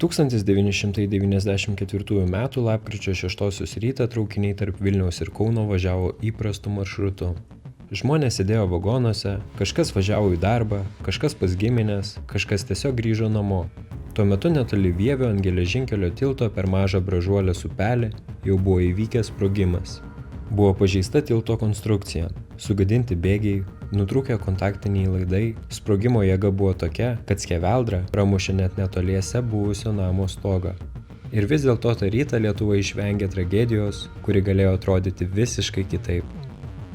1994 m. lapkričio 6 rytą traukiniai tarp Vilniaus ir Kauno važiavo įprastu maršrutu. Žmonės sėdėjo vagonuose, kažkas važiavo į darbą, kažkas pas gimines, kažkas tiesiog grįžo namo. Tuo metu netoli Vievio ant geležinkelio tilto per mažą Bražuolės upelį jau buvo įvykęs sprogimas. Buvo pažeista tilto konstrukcija, sugadinti bėgiai, nutrūkę kontaktiniai laidai, sprogimo jėga buvo tokia, kad skeveldra pramušė net netoliese buvusio namo stogą. Ir vis dėlto tą rytą Lietuva išvengė tragedijos, kuri galėjo atrodyti visiškai kitaip.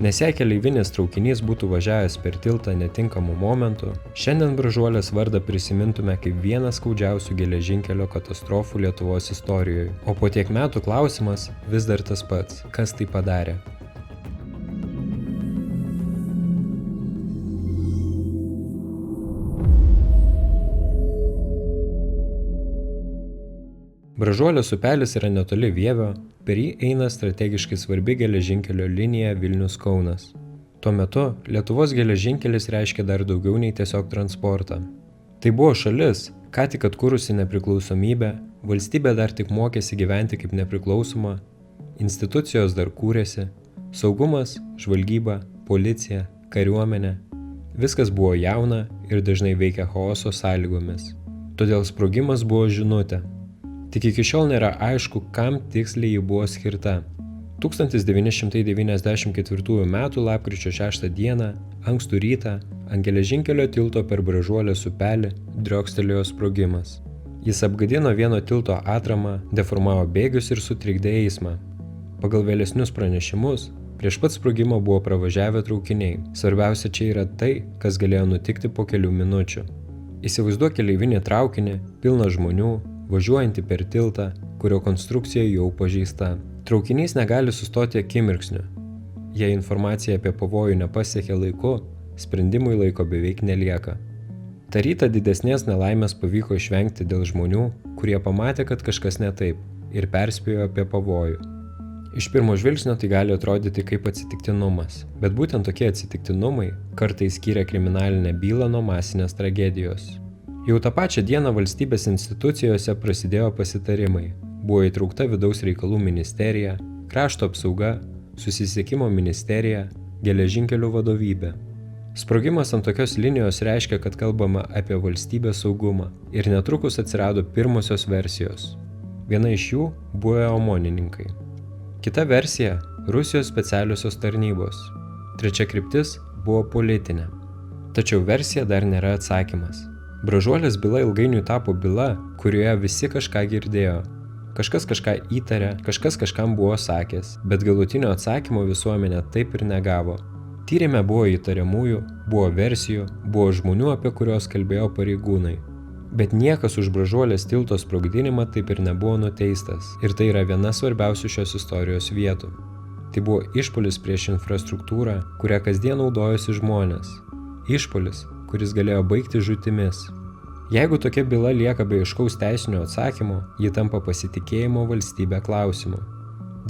Nes jei keleivinis traukinys būtų važiavęs per tiltą netinkamu momentu, šiandien Bražuolės vardą prisimintume kaip vieną skaudžiausių geležinkelio katastrofų Lietuvos istorijoje. O po tiek metų klausimas vis dar tas pats – kas tai padarė? Bražuolės upelis yra netoli Vievio, per jį eina strategiškai svarbi geležinkelio linija Vilnius-Kaunas. Tuo metu Lietuvos geležinkelis reiškia dar daugiau nei tiesiog transportą. Tai buvo šalis, ką tik atkūrusi nepriklausomybę, valstybė dar tik mokėsi gyventi kaip nepriklausoma, institucijos dar kūrėsi, saugumas, žvalgyba, policija, kariuomenė. Viskas buvo jauna ir dažnai veikia chaoso sąlygomis. Todėl sprogimas buvo žinutė. Tik iki šiol nėra aišku, kam tiksliai ji buvo skirta. 1994 m. lapkričio 6 d. ankstų rytą ant geležinkelio tilto per Bražuolės upelį driokstelėjo sprogimas. Jis apgadino vieno tilto atramą, deformavo bėgius ir sutrikdė eismą. Pagal vėlesnius pranešimus, prieš pat sprogimą buvo pravažiavę traukiniai. Svarbiausia čia yra tai, kas galėjo nutikti po kelių minučių. Įsivaizduok keleivinį traukinį, pilną žmonių, važiuojantį per tiltą, kurio konstrukcija jau pažeista. Traukinys negali sustoti akimirksniu. Jei informacija apie pavojų nepasiekia laiku, sprendimui laiko beveik nelieka. Ta rytą didesnės nelaimės pavyko išvengti dėl žmonių, kurie pamatė, kad kažkas ne taip ir perspėjo apie pavojų. Iš pirmo žvilgsnio tai gali atrodyti kaip atsitiktinumas, bet būtent tokie atsitiktinumai kartais skiria kriminalinę bylą nuo masinės tragedijos. Jau tą pačią dieną valstybės institucijose prasidėjo pasitarimai. Buvo įtraukta Vidaus reikalų ministerija, Krašto apsauga, Susisiekimo ministerija, Geležinkelių vadovybė. Sprogimas ant tokios linijos reiškia, kad kalbama apie valstybės saugumą ir netrukus atsirado pirmosios versijos. Viena iš jų buvo omonininkai. Kita versija – Rusijos specialiosios tarnybos. Trečia kryptis buvo politinė. Tačiau versija dar nėra atsakymas. Bražuolės byla ilgainiui tapo byla, kurioje visi kažką girdėjo. Kažkas kažką įtarė, kažkas kažkam buvo sakęs, bet galutinio atsakymo visuomenė taip ir negavo. Tyrime buvo įtariamųjų, buvo versijų, buvo žmonių, apie kuriuos kalbėjo pareigūnai. Bet niekas už Bražuolės tilto sprogdinimą taip ir nebuvo nuteistas. Ir tai yra viena svarbiausių šios istorijos vietų. Tai buvo išpuolis prieš infrastruktūrą, kurią kasdien naudojosi žmonės. Išpuolis, kuris galėjo baigti žūtimis. Jeigu tokia byla lieka be aiškaus teisinio atsakymo, ji tampa pasitikėjimo valstybė klausimu.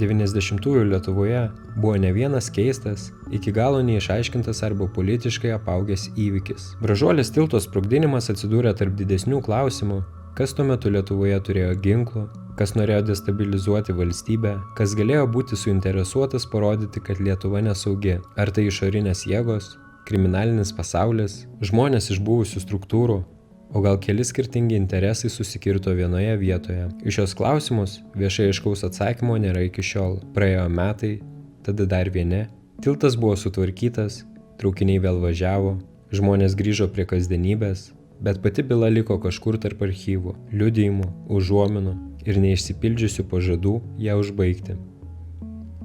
90-ųjų Lietuvoje buvo ne vienas keistas, iki galo neišaiškintas arba politiškai apaugęs įvykis. Bražuolės tilto sprogdinimas atsidūrė tarp didesnių klausimų, kas tuo metu Lietuvoje turėjo ginklų, kas norėjo destabilizuoti valstybę, kas galėjo būti suinteresuotas parodyti, kad Lietuva nesaugi. Ar tai išorinės jėgos, kriminalinis pasaulis, žmonės iš buvusių struktūrų, o gal keli skirtingi interesai susikirto vienoje vietoje. Iš šios klausimus viešai aiškaus atsakymo nėra iki šiol. Praėjo metai, tada dar vieni, tiltas buvo sutvarkytas, traukiniai vėl važiavo, žmonės grįžo prie kasdienybės, bet pati byla liko kažkur tarp archyvų, liudijimų, užuominų ir neišsipildžiusių pažadų ją užbaigti.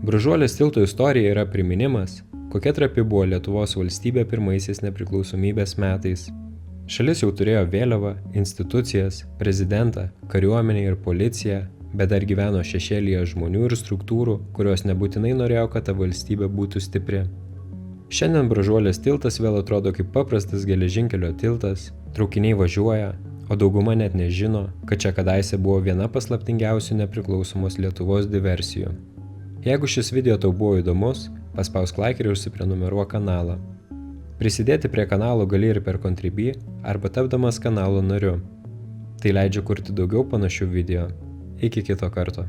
Bražuolės tilto istorija yra priminimas, kokia trapi buvo Lietuvos valstybė pirmaisiais nepriklausomybės metais. Šalis jau turėjo vėliavą, institucijas, prezidentą, kariuomenę ir policiją, bet dar gyveno šešėlyje žmonių ir struktūrų, kurios nebūtinai norėjo, kad ta valstybė būtų stipri. Šiandien Bražuolės tiltas vėl atrodo kaip paprastas geležinkelio tiltas, traukiniai važiuoja, o dauguma net nežino, kad čia kadaise buvo viena paslaptingiausių nepriklausomos Lietuvos diversijų. Jeigu šis video tau buvo įdomus, paspausk like ir užsiprenumeruok kanalą. Prisidėti prie kanalo gali ir per Contribui arba tapdamas kanalo nariu. Tai leidžia kurti daugiau panašių video. Iki kito karto.